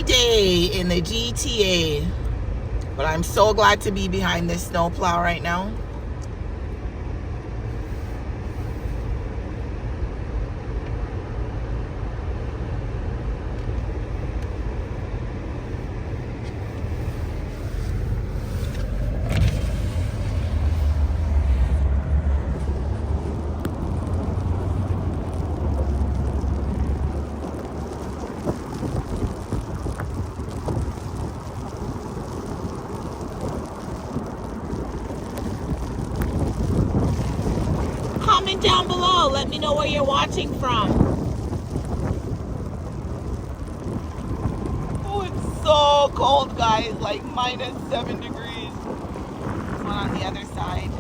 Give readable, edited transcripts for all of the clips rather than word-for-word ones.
day in the GTA. But I'm so glad to be behind this snowplow right now. Comment down below. Let me know where you're watching from. Oh, it's so cold, guys. Like -7 degrees. There's one on the other side.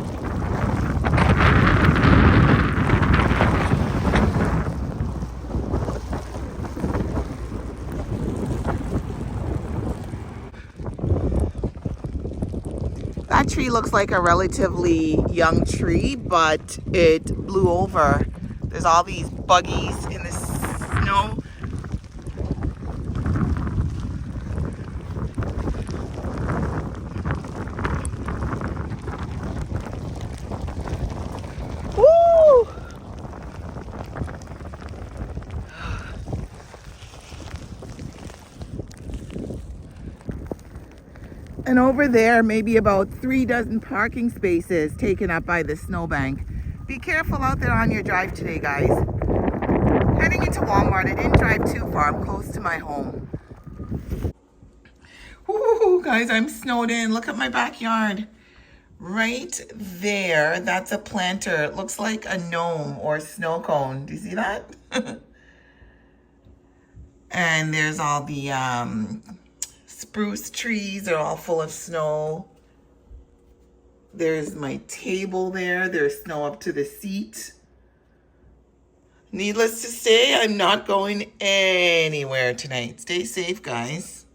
That tree looks like a relatively young tree, but it blew over. There's all these buggies in the snow. Woo! And over there, maybe about 3 dozen parking spaces taken up by the snowbank. Be careful out there on your drive today, guys. Heading into Walmart. I didn't drive too far. I'm close to my home. Woo, guys, I'm snowed in. Look at my backyard. Right there, that's a planter. It looks like a gnome or a snow cone. Do you see that? And there's all the spruce trees. They're all full of snow. There's my table there. There's snow up to the seat. Needless to say, I'm not going anywhere tonight. Stay safe, guys.